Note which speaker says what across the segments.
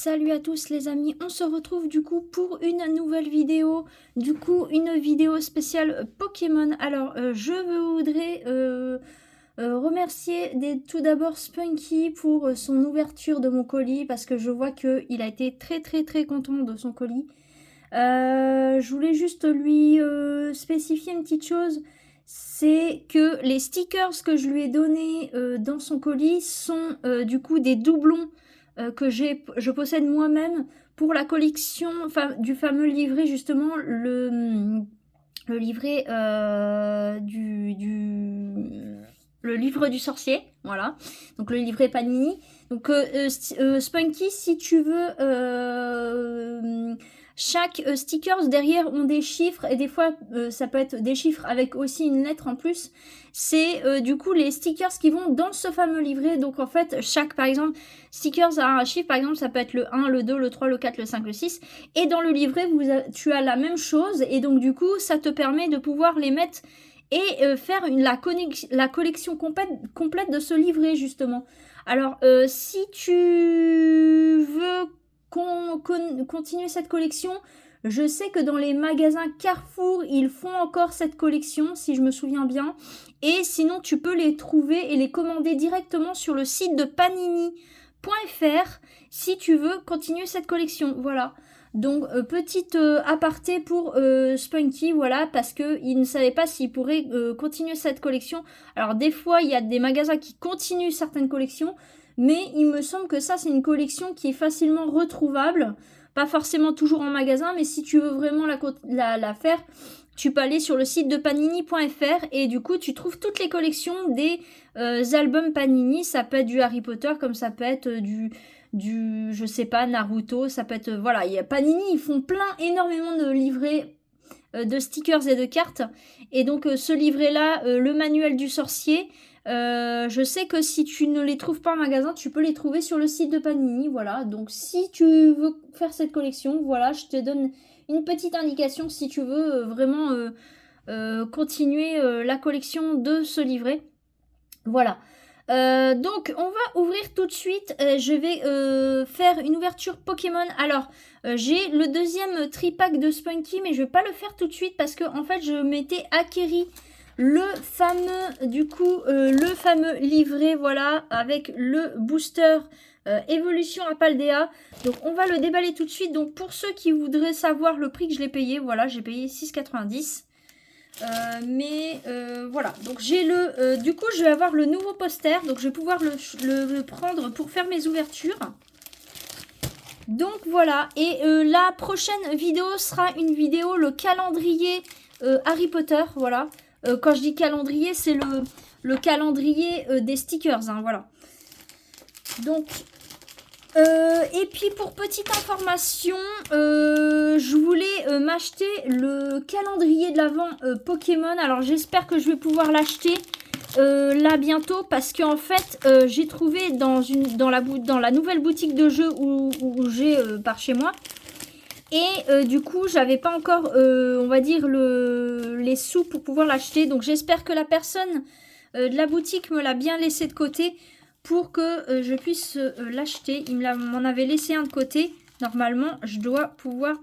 Speaker 1: Salut à tous les amis, on se retrouve du coup pour une nouvelle vidéo, une vidéo spéciale Pokémon. Alors je voudrais remercier tout d'abord Spunky pour son ouverture de mon colis parce que je vois qu'il a été très content de son colis. Je voulais juste lui spécifier une petite chose, c'est que les stickers que je lui ai donnés dans son colis sont du coup des doublons que je possède moi-même pour la collection du fameux livret, justement, le livret le livre du sorcier, voilà, donc le livret Panini. Donc Spunky, si tu veux, chaque stickers derrière ont des chiffres, et des fois ça peut être des chiffres avec aussi une lettre en plus. C'est du coup les stickers qui vont dans ce fameux livret. Donc en fait, chaque, par exemple, stickers a un chiffre, par exemple ça peut être le 1, le 2, le 3, le 4, le 5, le 6. Et dans le livret, tu as la même chose, et donc du coup ça te permet de pouvoir les mettre et faire la collection complète de ce livret, justement. Alors, si tu veux continuer cette collection, je sais que dans les magasins Carrefour, ils font encore cette collection, si je me souviens bien. Et sinon, tu peux les trouver et les commander directement sur le site de panini.fr si tu veux continuer cette collection. Voilà. Donc, petite aparté pour Spunky, voilà, parce qu'il ne savait pas s'il pourrait continuer cette collection. Alors, des fois, il y a des magasins qui continuent certaines collections, mais il me semble que ça, c'est une collection qui est facilement retrouvable. Pas forcément toujours en magasin, mais si tu veux vraiment la faire, tu peux aller sur le site de panini.fr et du coup, tu trouves toutes les collections des albums Panini. Ça peut être du Harry Potter, comme ça peut être je sais pas, Naruto, ça peut être, voilà, il y a Panini, ils font énormément de livrets de stickers et de cartes, et donc ce livret-là, le manuel du sorcier, je sais que si tu ne les trouves pas en magasin, tu peux les trouver sur le site de Panini, voilà, donc si tu veux faire cette collection, voilà, je te donne une petite indication si tu veux vraiment continuer la collection de ce livret, voilà. Donc on va ouvrir tout de suite. Je vais faire une ouverture Pokémon. Alors j'ai le deuxième tripack de Spunky, mais je vais pas le faire tout de suite parce que en fait je m'étais acquéri le fameux le fameux livret, voilà, avec le booster Évolution à Paldea. Donc on va le déballer tout de suite. Donc pour ceux qui voudraient savoir le prix que je l'ai payé, voilà, j'ai payé 6,90 €. Voilà, donc j'ai du coup je vais avoir le nouveau poster, donc je vais pouvoir le prendre pour faire mes ouvertures. Donc voilà, et la prochaine vidéo sera une vidéo, le calendrier Harry Potter, voilà. Quand je dis calendrier, c'est le calendrier des stickers, hein, voilà. Donc et puis pour petite information, je voulais m'acheter le calendrier de l'Avent Pokémon. Alors j'espère que je vais pouvoir l'acheter là bientôt, parce qu'en fait j'ai trouvé dans la nouvelle boutique de jeux où j'ai par chez moi. Et du coup j'avais pas encore on va dire les sous pour pouvoir l'acheter. Donc j'espère que la personne de la boutique me l'a bien laissé de côté pour que je puisse l'acheter. Il m'en avait laissé un de côté. Normalement, je dois pouvoir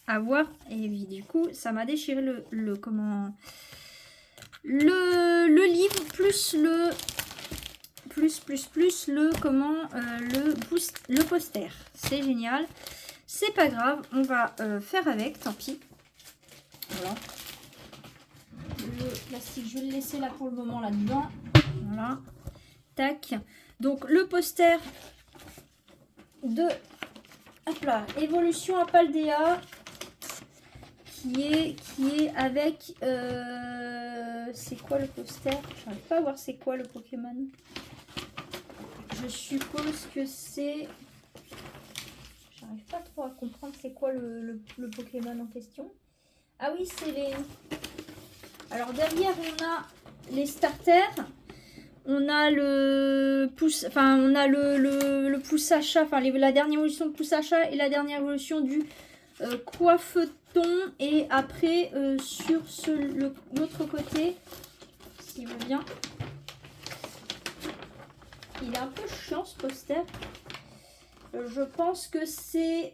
Speaker 1: avoir. Et du coup, ça m'a déchiré le livre plus le poster. C'est génial. C'est pas grave, on va faire avec, tant pis. Voilà. Le plastique, je vais le laisser là pour le moment là-dedans. Voilà. Tac. Donc le poster de Évolution à Paldea qui est avec c'est quoi le poster? J'arrive pas à voir c'est quoi le Pokémon. Je suppose que c'est, j'arrive pas trop à comprendre c'est quoi le Pokémon en question. Ah oui, c'est les, alors derrière on a les starters. On a le pouce, enfin on a le pouce achat, enfin la dernière évolution de pouce achat et la dernière évolution du coiffeton. Et après sur l'autre côté, s'il veut bien, il est un peu chiant ce poster. Je pense que c'est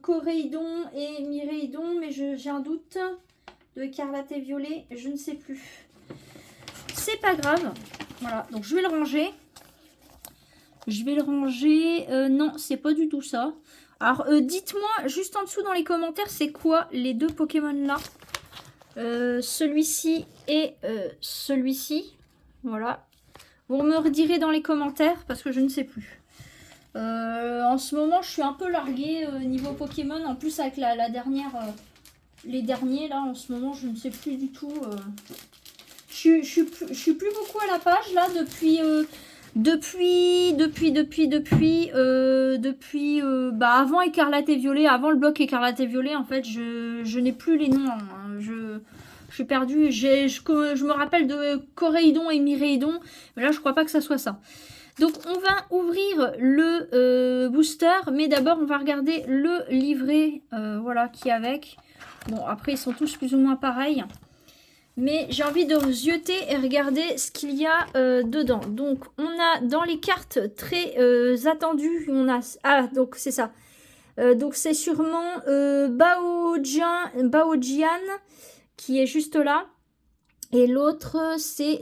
Speaker 1: Coréidon et Miréidon, mais j'ai un doute. De Écarlate et Violet, je ne sais plus. C'est pas grave. Voilà, donc je vais le ranger. Je vais le ranger. Non, c'est pas du tout ça. Alors, dites-moi juste en dessous dans les commentaires, c'est quoi les deux Pokémon là, celui-ci et celui-ci. Voilà. Vous me redirez dans les commentaires parce que je ne sais plus. En ce moment, je suis un peu larguée niveau Pokémon. En plus, avec la dernière, les derniers là, en ce moment, je ne sais plus du tout. Je suis plus beaucoup à la page là depuis avant Écarlate et Violet, avant le bloc Écarlate et Violet, en fait, je n'ai plus les noms. Hein. Je suis perdue. Je me rappelle de Coréidon et Miréidon, mais là, je crois pas que ça soit ça. Donc, on va ouvrir le booster, mais d'abord, on va regarder le livret voilà, qui est avec. Bon, après, ils sont tous plus ou moins pareils. Mais j'ai envie de zioter et regarder ce qu'il y a dedans. Donc, on a dans les cartes très attendues, on a... Ah, donc c'est ça. Donc, c'est sûrement Baojian qui est juste là. Et l'autre, c'est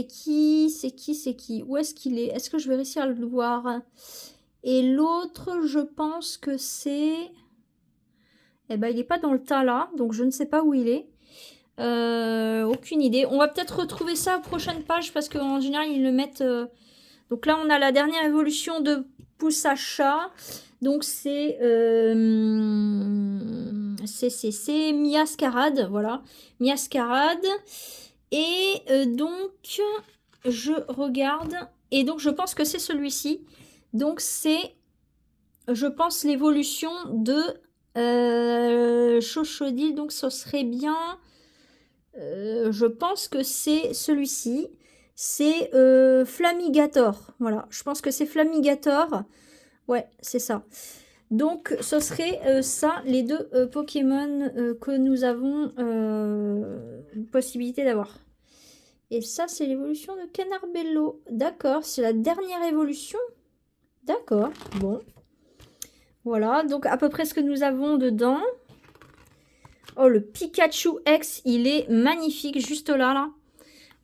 Speaker 1: qui? C'est qui? Où est-ce qu'il est? Est-ce que je vais réussir à le voir? Et l'autre, je pense que c'est... Eh ben, il n'est pas dans le tas là, donc je ne sais pas où il est. Aucune idée. On va peut-être retrouver ça aux prochaines pages parce qu'en général, ils le mettent... Donc là, on a la dernière évolution de Poussacha. Donc c'est Miascarade, voilà. Miascarade. Et donc, je regarde. Et donc, je pense que c'est celui-ci. Donc, c'est, je pense, l'évolution de Chochodil. Donc, ce serait bien... je pense que c'est celui-ci. C'est Flamigator. Voilà, je pense que c'est Flamigator. Ouais, c'est ça. Donc, ce serait ça, les deux Pokémon que nous avons possibilité d'avoir. Et ça, c'est l'évolution de Canarbello. D'accord, c'est la dernière évolution. D'accord, bon. Voilà, donc à peu près ce que nous avons dedans. Oh, le Pikachu X, il est magnifique, juste là, là.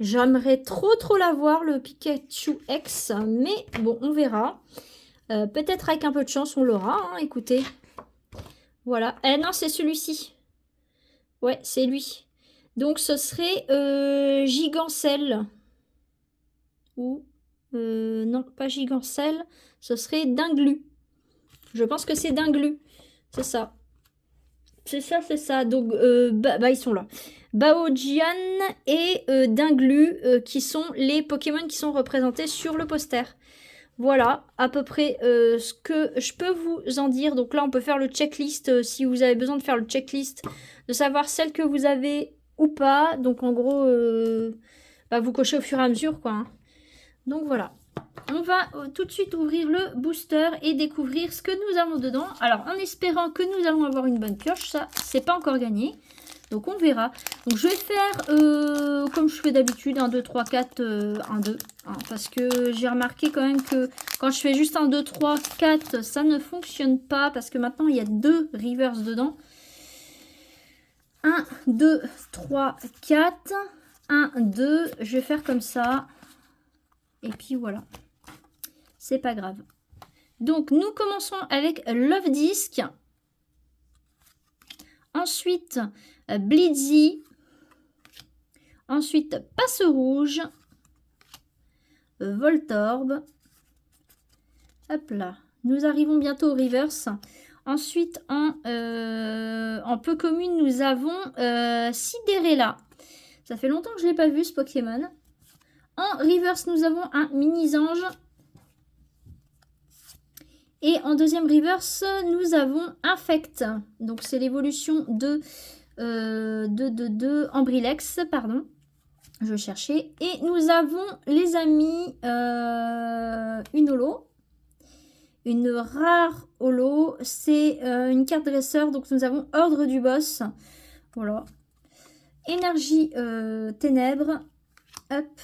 Speaker 1: J'aimerais trop l'avoir, le Pikachu X, mais bon, on verra. Peut-être avec un peu de chance, on l'aura, hein, écoutez. Voilà. Eh non, c'est celui-ci. Ouais, c'est lui. Donc, ce serait Gigancelle. Ou, non, pas Gigancelle. Ce serait Dinglu. Je pense que c'est Dinglu. C'est ça. C'est ça, c'est ça. Donc, ils sont là. Baojian et Dinglu, qui sont les Pokémon qui sont représentés sur le poster. Voilà, à peu près ce que je peux vous en dire. Donc là, on peut faire le checklist si vous avez besoin de faire le checklist, de savoir celle que vous avez ou pas. Donc en gros, vous cochez au fur et à mesure, quoi. Hein. Donc voilà. On va tout de suite ouvrir le booster et découvrir ce que nous avons dedans. Alors, en espérant que nous allons avoir une bonne pioche, ça, c'est pas encore gagné. Donc, on verra. Donc, je vais faire, comme je fais d'habitude, 1, 2, 3, 4, 1, 2. Hein, parce que j'ai remarqué quand même que quand je fais juste 1, 2, 3, 4, ça ne fonctionne pas. Parce que maintenant, il y a 2 reverse dedans. 1, 2, 3, 4. 1, 2. Je vais faire comme ça. Et puis, voilà. C'est pas grave. Donc, nous commençons avec Love Disc. Ensuite, Blitzy. Ensuite, Passe Rouge. Voltorb. Hop là. Nous arrivons bientôt au reverse. Ensuite, en peu commune, nous avons Sidérella. Ça fait longtemps que je ne l'ai pas vu, ce Pokémon. En reverse, nous avons un Mini-Ange. Et en deuxième reverse, nous avons Infect. Donc, c'est l'évolution de Ambrilex, pardon. Je cherchais. Et nous avons, les amis, une holo. Une rare holo. C'est une carte dresseur. Donc, nous avons Ordre du Boss. Voilà. Énergie Ténèbres. Hop.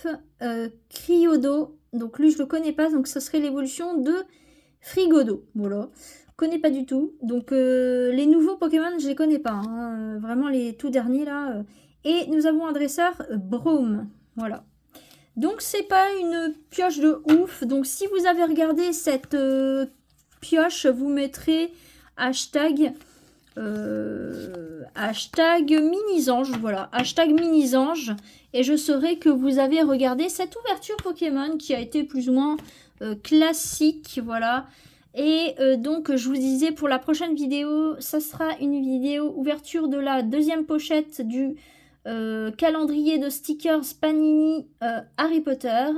Speaker 1: Cryodo. Donc, lui, je ne le connais pas. Donc, ce serait l'évolution de Frigodo, voilà. Connais pas du tout. Donc les nouveaux Pokémon, je les connais pas. Hein. Vraiment les tout derniers là. Et nous avons un dresseur Braum. Voilà. Donc c'est pas une pioche de ouf. Donc si vous avez regardé cette pioche, vous mettrez hashtag hashtag Minisange, voilà, hashtag Minisange, et je saurai que vous avez regardé cette ouverture Pokémon qui a été plus ou moins classique, voilà. Et donc je vous disais pour la prochaine vidéo, ça sera une vidéo ouverture de la deuxième pochette du calendrier de stickers Panini Harry Potter.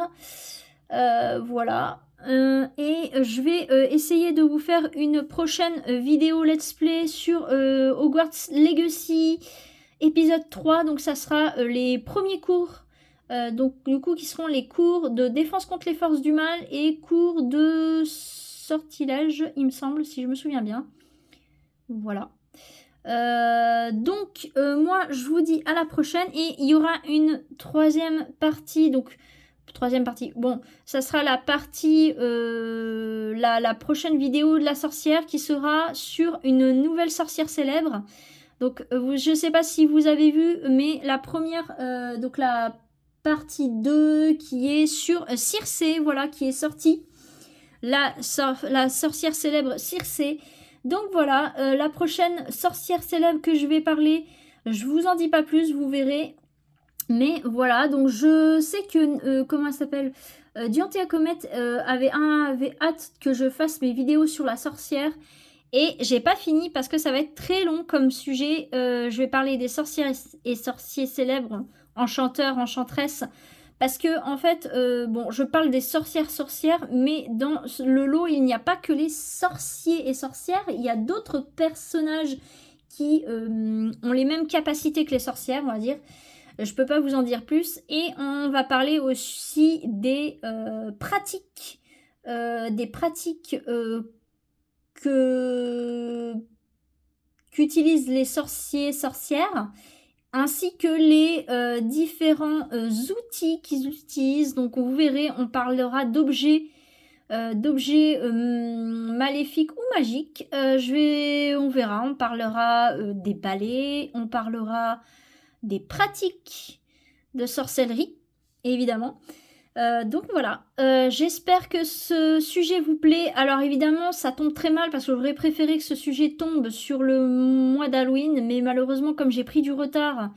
Speaker 1: Voilà. Et je vais essayer de vous faire une prochaine vidéo let's play sur Hogwarts Legacy épisode 3. Donc ça sera les premiers cours. Donc du coup qui seront les cours de défense contre les forces du mal et cours de sortilège, il me semble, si je me souviens bien. Voilà. Donc moi je vous dis à la prochaine et il y aura une troisième partie. Donc troisième partie, bon, ça sera la partie, la prochaine vidéo de la sorcière qui sera sur une nouvelle sorcière célèbre. Donc, je sais pas si vous avez vu, mais la première, donc la partie 2 qui est sur Circé, voilà, qui est sortie. La sorcière célèbre Circé. Donc voilà, la prochaine sorcière célèbre que je vais parler, je vous en dis pas plus, vous verrez. Mais voilà, donc je sais que, comment elle s'appelle, Dianthea Comet avait hâte que je fasse mes vidéos sur la sorcière. Et j'ai pas fini parce que ça va être très long comme sujet. Je vais parler des sorcières et sorciers célèbres, enchanteurs, enchanteresses. Parce que, en fait, bon, je parle des sorcières, mais dans le lot, il n'y a pas que les sorciers et sorcières. Il y a d'autres personnages qui ont les mêmes capacités que les sorcières, on va dire. Je peux pas vous en dire plus. Et on va parler aussi des pratiques. Qu'utilisent les sorciers, sorcières, ainsi que les différents outils qu'ils utilisent. Donc vous verrez, on parlera d'objets maléfiques ou magiques. On verra, on parlera des balais, on parlera des pratiques de sorcellerie, évidemment. Donc voilà, j'espère que ce sujet vous plaît. Alors évidemment, ça tombe très mal parce que j'aurais préféré que ce sujet tombe sur le mois d'Halloween, mais malheureusement, comme j'ai pris du retard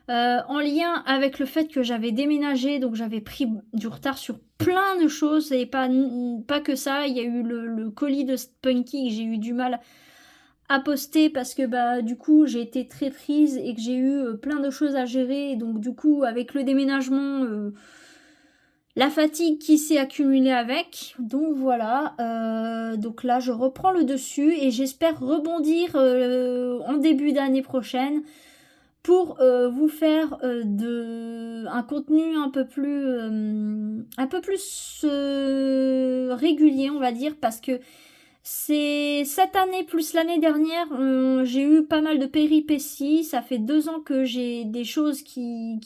Speaker 1: en lien avec le fait que j'avais déménagé, donc j'avais pris du retard sur plein de choses, et pas que ça. Il y a eu le colis de Spunky que j'ai eu du mal à poster parce que bah du coup j'ai été très prise et que j'ai eu plein de choses à gérer, et donc du coup avec le déménagement la fatigue qui s'est accumulée avec, donc voilà, donc là je reprends le dessus et j'espère rebondir en début d'année prochaine pour vous faire un contenu un peu plus régulier, on va dire, parce que c'est cette année plus l'année dernière, j'ai eu pas mal de péripéties. Ça fait 2 ans que j'ai des choses qui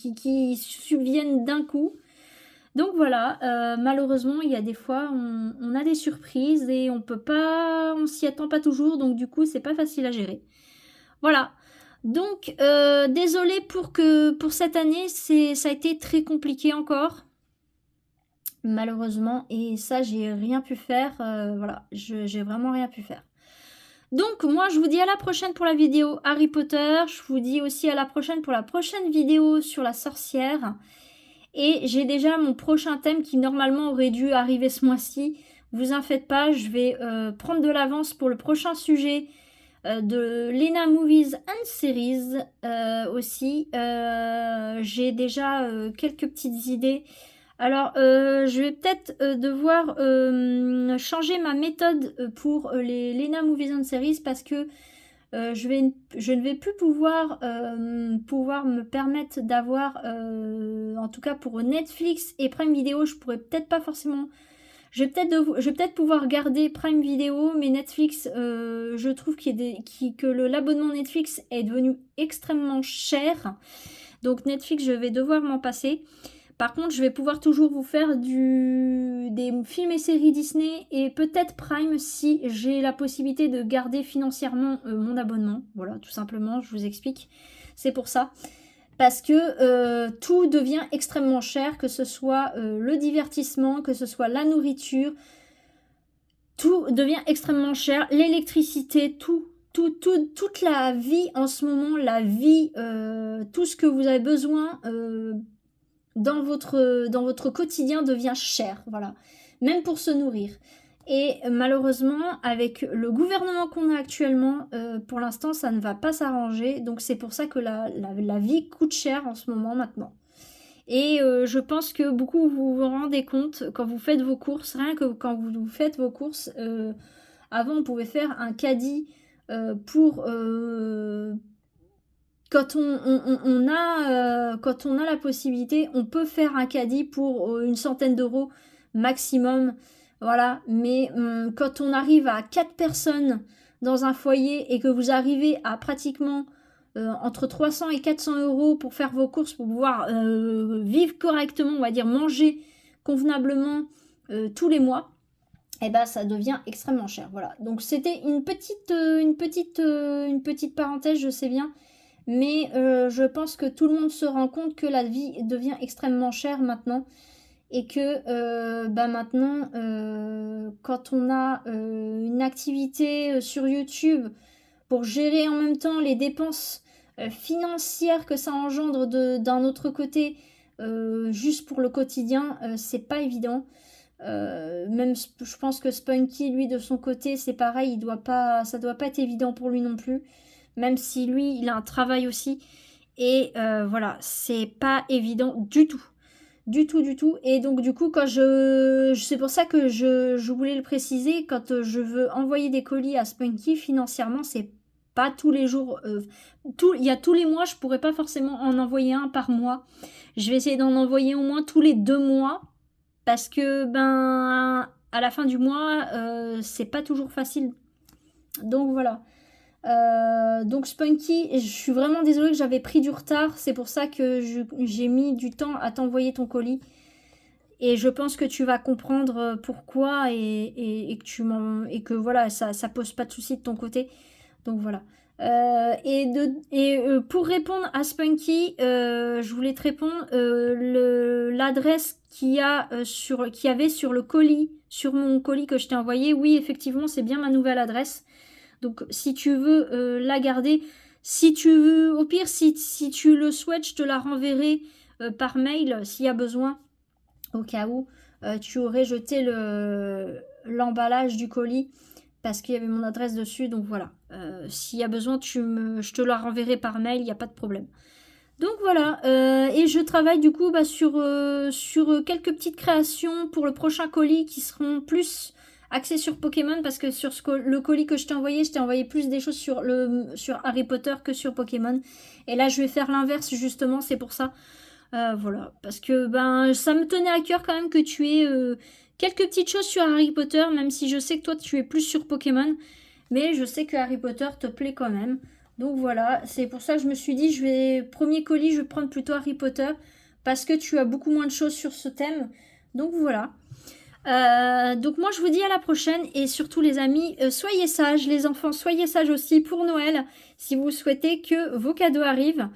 Speaker 1: subviennent d'un coup. Donc voilà, malheureusement, il y a des fois, on a des surprises et on s'y attend pas toujours, donc du coup, c'est pas facile à gérer. Voilà. Donc, désolée pour cette année, ça a été très compliqué encore, malheureusement, et ça, j'ai rien pu faire. Voilà, j'ai vraiment rien pu faire. Donc, moi, je vous dis à la prochaine pour la vidéo Harry Potter. Je vous dis aussi à la prochaine pour la prochaine vidéo sur la sorcière. Et j'ai déjà mon prochain thème qui normalement aurait dû arriver ce mois-ci. Vous en faites pas, je vais prendre de l'avance pour le prochain sujet de Lena Movies and Series aussi. J'ai déjà quelques petites idées. Alors, je vais peut-être devoir changer ma méthode pour les Lena Movies and Series parce que je ne vais plus pouvoir me permettre d'avoir, en tout cas pour Netflix et Prime Video, je pourrais peut-être pas forcément. Je vais peut-être pouvoir garder Prime Video, mais Netflix, je trouve que l'abonnement Netflix est devenu extrêmement cher. Donc Netflix, je vais devoir m'en passer. Par contre, je vais pouvoir toujours vous faire des films et séries Disney et peut-être Prime si j'ai la possibilité de garder financièrement mon abonnement. Voilà, tout simplement, je vous explique. C'est pour ça. Parce que tout devient extrêmement cher, que ce soit le divertissement, que ce soit la nourriture. Tout devient extrêmement cher. L'électricité, toute la vie en ce moment, tout ce que vous avez besoin dans votre quotidien devient cher, voilà. Même pour se nourrir. Et malheureusement, avec le gouvernement qu'on a actuellement, pour l'instant, ça ne va pas s'arranger. Donc c'est pour ça que la vie coûte cher en ce moment maintenant. Et je pense que beaucoup vous vous rendez compte quand vous faites vos courses, rien que quand vous faites vos courses, avant on pouvait faire un caddie pour... quand on a la possibilité, on peut faire un caddie pour une centaine d'euros maximum, voilà. Mais quand on arrive à 4 personnes dans un foyer et que vous arrivez à pratiquement entre 300 et 400 euros pour faire vos courses, pour pouvoir vivre correctement, on va dire manger convenablement tous les mois, et ben ça devient extrêmement cher. Voilà. Donc c'était une petite parenthèse, je sais bien. Mais je pense que tout le monde se rend compte que la vie devient extrêmement chère maintenant. Et que maintenant, quand on a une activité sur YouTube pour gérer en même temps les dépenses financières que ça engendre d'un autre côté, juste pour le quotidien, c'est pas évident. Même je pense que Spunky, lui, de son côté, c'est pareil, ça doit pas être évident pour lui non plus. Même si lui, il a un travail aussi. Et voilà, c'est pas évident du tout. Du tout. Et donc, du coup, c'est pour ça que je voulais le préciser. Quand je veux envoyer des colis à Spunky, financièrement, c'est pas tous les jours. Il y a tous les mois, je pourrais pas forcément en envoyer un par mois. Je vais essayer d'en envoyer au moins tous les 2 mois. Parce que, à la fin du mois, c'est pas toujours facile. Donc, voilà. Donc Spunky, je suis vraiment désolée que j'avais pris du retard, c'est pour ça que j'ai mis du temps à t'envoyer ton colis et je pense que tu vas comprendre pourquoi et que voilà, ça pose pas de soucis de ton côté, donc voilà. Pour répondre à Spunky, je voulais te répondre l'adresse qu'il y avait sur le colis, sur mon colis que je t'ai envoyé. Oui, effectivement, c'est bien ma nouvelle adresse. Donc si tu veux la garder, si tu veux, au pire, si tu le souhaites, je te la renverrai par mail s'il y a besoin, au cas où tu aurais jeté l'emballage du colis parce qu'il y avait mon adresse dessus. Donc voilà, s'il y a besoin, je te la renverrai par mail, il n'y a pas de problème. Donc voilà, et je travaille du coup sur quelques petites créations pour le prochain colis qui seront plus axé sur Pokémon, parce que sur le colis que je t'ai envoyé plus des choses sur Harry Potter que sur Pokémon. Et là, je vais faire l'inverse, justement, c'est pour ça. Voilà, parce que ça me tenait à cœur quand même que tu aies quelques petites choses sur Harry Potter, même si je sais que toi, tu es plus sur Pokémon. Mais je sais que Harry Potter te plaît quand même. Donc voilà, c'est pour ça que je me suis dit, premier colis, je vais prendre plutôt Harry Potter, parce que tu as beaucoup moins de choses sur ce thème. Donc voilà. Donc moi je vous dis à la prochaine et surtout les amis, soyez sages, les enfants, soyez sages aussi pour Noël si vous souhaitez que vos cadeaux arrivent.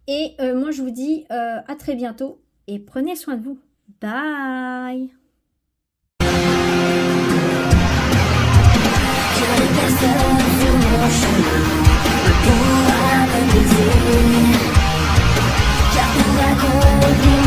Speaker 1: Et moi je vous dis à très bientôt et prenez soin de vous. Bye. Car